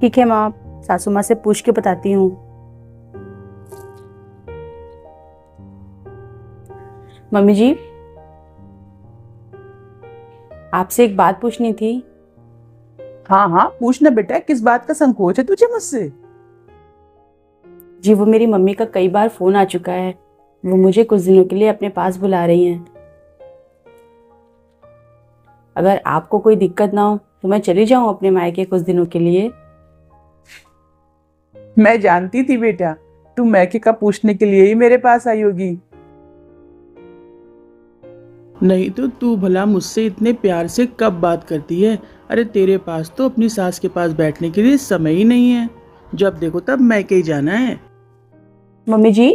ठीक है माँ, सासू माँ से पूछ के बताती हूँ। मम्मी जी, आपसे एक बात पूछनी थी। हाँ हाँ, पूछना बेटा, किस बात का संकोच है तुझे मुझसे? जी, वो मेरी मम्मी का कई बार फोन आ चुका है। वो मुझे कुछ दिनों के लिए अपने पास बुला रही हैं। अगर आपको कोई दिक्कत ना हो तो मैं चली जाऊं अपने मायके कुछ दिनों के लिए। मैं जानती थी बेटा, तू मैके का पूछने के लिए ही मेरे पास आई होगी। नहीं तो तू भला मुझसे इतने प्यार से कब बात करती है? अरे तेरे पास तो अपनी सास के पास बैठने के लिए समय ही नहीं है। जब देखो तब मैके ही जाना है। मम्मी जी,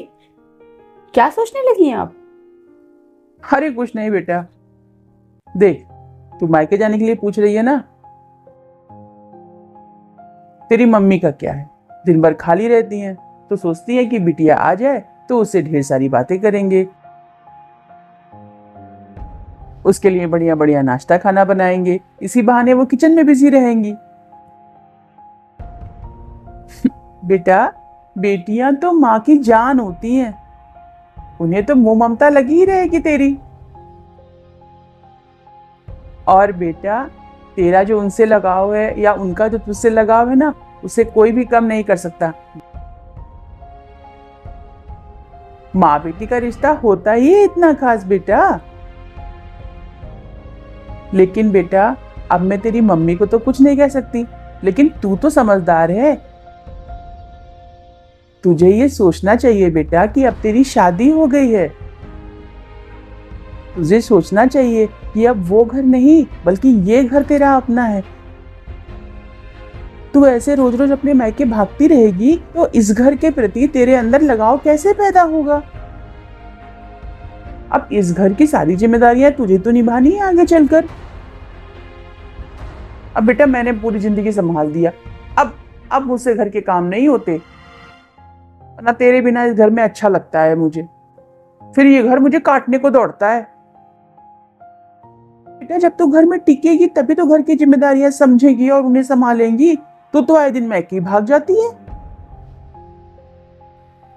क्या सोचने लगी हैं आप? अरे कुछ नहीं बेटा, देख, तू मायके जाने के लिए पूछ रही है ना। तेरी मम्मी का क्या है, दिन भर खाली रहती हैं, तो सोचती है कि बिटिया आ जाए तो उससे ढेर सारी बातें करेंगे, उसके लिए बढ़िया बढ़िया नाश्ता खाना बनाएंगे, इसी बहाने वो किचन में बिजी रहेंगी। बेटा, बेटियां तो माँ की जान होती हैं, उन्हें तो मोह ममता लगी ही रहेगी तेरी। और बेटा, तेरा जो उनसे लगाव है या उनका जो तुझसे लगाव है ना, उसे कोई भी कम नहीं कर सकता। माँ बेटी का रिश्ता होता ही है इतना खास बेटा। लेकिन बेटा, अब मैं तेरी मम्मी को तो कुछ नहीं कह सकती, लेकिन तू तो समझदार है। तुझे ये सोचना चाहिए बेटा कि अब तेरी शादी हो गई है। तुझे सोचना चाहिए कि अब वो घर नहीं बल्कि ये घर तेरा अपना है। तू ऐसे रोज रोज अपने मायके भागती रहेगी तो इस घर के प्रति तेरे अंदर लगाव कैसे पैदा होगा? अब इस घर की सारी जिम्मेदारियां तुझे तो निभानी है आगे चलकर। अब बेटा, मैंने पूरी जिंदगी संभाल दिया, अब मुझसे घर के काम नहीं होते, ना तेरे बिना इस घर में अच्छा लगता है मुझे। फिर ये घर मुझे काटने को दौड़ता है। बेटा, जब तू घर में टिकेगी तभी तो घर की जिम्मेदारियां समझेगी और उन्हें संभालेंगी। तू तो आए दिन मैके भाग जाती है।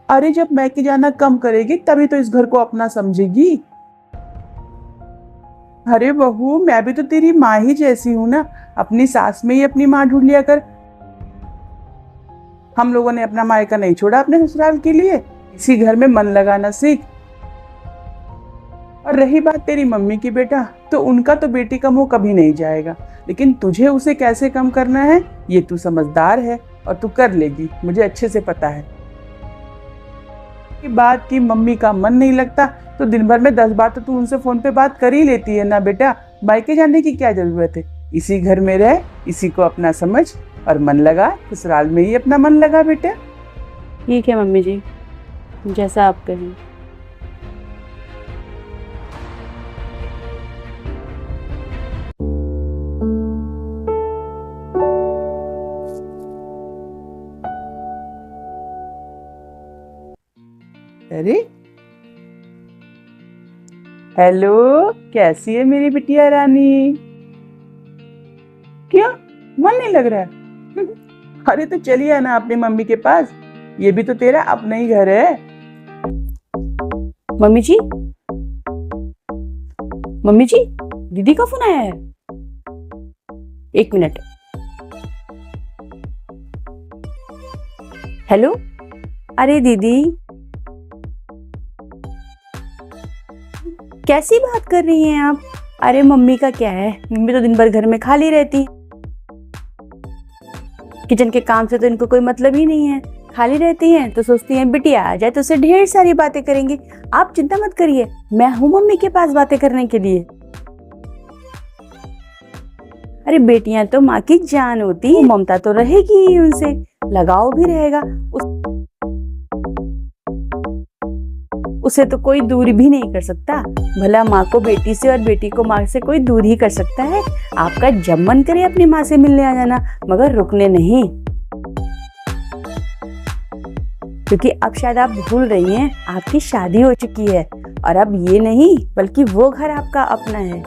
अरे जब मैके जाना कम करेगी तभी तो इस घर को अपना समझेगी। अरे बहू, मैं भी तो तेरी माँ ही जैसी हूं ना, अपनी सास में ही अपनी माँ ढूंढ लिया कर। हम लोगों ने अपना मायका नहीं छोड़ा अपने ससुराल के लिए, इसी घर में मन लगाना सीख। और रही बात तेरी मम्मी की बेटा, तो उनका तो बेटी का मुंह कभी नहीं जाएगा, लेकिन तुझे उसे कैसे कम करना है ये तू समझदार है और तू कर लेगी, मुझे अच्छे से पता है। की बात की मम्मी का मन नहीं लगता तो दिन भर में 10 बार तो तू उनसे फोन पे बात कर ही लेती है ना बेटा। मायके जाने की क्या जरूरत है? इसी घर में रह, इसी को अपना समझ और मन लगा, ससुराल में ही अपना मन लगा बेटा। ठीक है मम्मी जी, जैसा आप कहें। अरे हेलो, कैसी है मेरी बिटिया रानी? क्यों, मन नहीं लग रहा है? अरे तो चलिए ना अपनी मम्मी के पास, ये भी तो तेरा अपना ही घर है। मम्मी जी, मम्मी जी, दीदी का फोन आया है। एक मिनट। हेलो, अरे दीदी, कैसी बात कर रही हैं आप? अरे मम्मी का क्या है, मम्मी तो दिन भर घर में खाली रहती, किचन के काम से तो इनको कोई मतलब ही नहीं है। खाली रहती हैं तो सोचती हैं बिटिया आ जाए तो उससे ढेर सारी बातें करेंगी। आप चिंता मत करिए, मैं हूं मम्मी के पास बातें करने के लिए। अरे बेटियां तो माँ की जान होती है, ममता तो रहेगी ही उनसे, लगाव भी रहेगा। उसे तो कोई दूर भी नहीं कर सकता। भला माँ को बेटी से और बेटी को माँ से कोई दूर ही कर सकता है। आपका जब मन करे अपनी माँ से मिलने आ जाना, मगर रुकने नहीं, क्योंकि अब शायद आप भूल रही हैं आपकी शादी हो चुकी है और अब ये नहीं बल्कि वो घर आपका अपना है।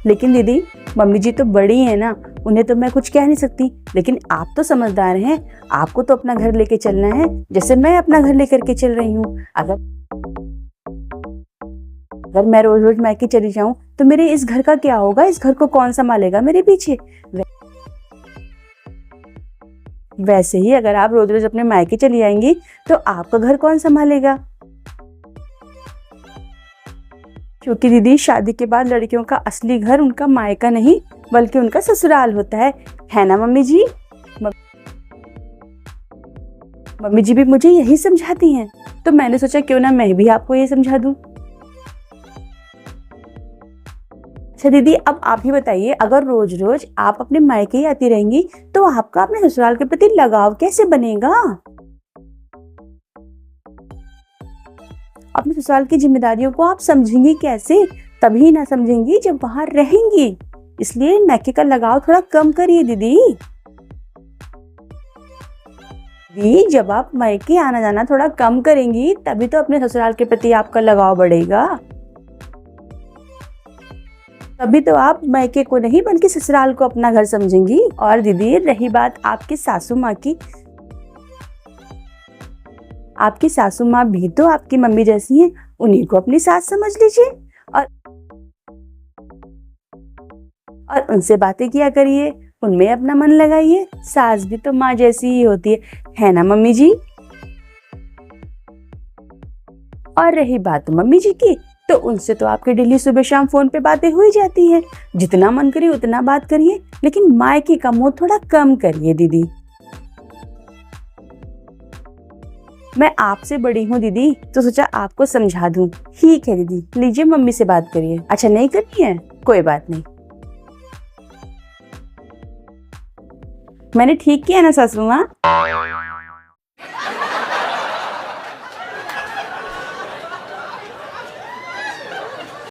लेकिन दीदी, मम्मी जी तो बड़ी है ना, उन्हें तो मैं कुछ कह नहीं सकती, लेकिन आप तो समझदार हैं, आपको तो अपना घर लेके चलना है, जैसे मैं अपना घर लेकर के चल रही हूँ। अगर मैं रोज रोज मायके चली जाऊं तो मेरे इस घर का क्या होगा? इस घर को कौन संभालेगा मेरे पीछे? वैसे ही अगर आप रोज रोज अपने मायके चली जाएंगी तो आपका घर कौन संभालेगा? क्योंकि दीदी, शादी के बाद लड़कियों का असली घर उनका मायका नहीं बल्कि उनका ससुराल होता है ना मम्मी जी? मम्मी जी भी मुझे यही समझाती हैं, तो मैंने सोचा क्यों ना मैं भी आपको ये समझा दूं। अच्छा दीदी, अब आप ही बताइए, अगर रोज रोज आप अपने मायके ही आती रहेंगी तो आपका अपने ससुराल के प्रति लगाव कैसे बनेगा? अपने ससुराल की जिम्मेदारियों को आप समझेंगी कैसे? तभी ना समझेंगी जब वहां रहेंगी। इसलिए मायके का लगाव थोड़ा कम करिए दीदी। जब आप मायके आना जाना थोड़ा कम करेंगी तभी तो अपने ससुराल के प्रति आपका लगाव बढ़ेगा। तभी तो आप मायके को नहीं बल्कि ससुराल को अपना घर समझेंगी। और दीदी, रही बात आपकी सासू माँ की, आपकी सासू माँ भी तो आपकी मम्मी जैसी हैं, उन्हीं को अपनी सास समझ लीजिए और उनसे बातें किया करिए, उनमें अपना मन लगाइए। सास भी तो माँ जैसी ही होती है ना मम्मी जी? और रही बात मम्मी जी की, तो उनसे तो आपके डेली सुबह शाम फोन पे बातें हो ही जाती हैं। जितना मन करे उतना बात करिए, लेकिन मायके का मोह थोड़ा कम करिए दीदी। मैं आपसे बड़ी हूँ दीदी, तो सोचा आपको समझा दूं। ठीक है दीदी, लीजिए मम्मी से बात करिए। अच्छा, नहीं करनी है? कोई बात नहीं, मैंने ठीक किया ना सासू माँ?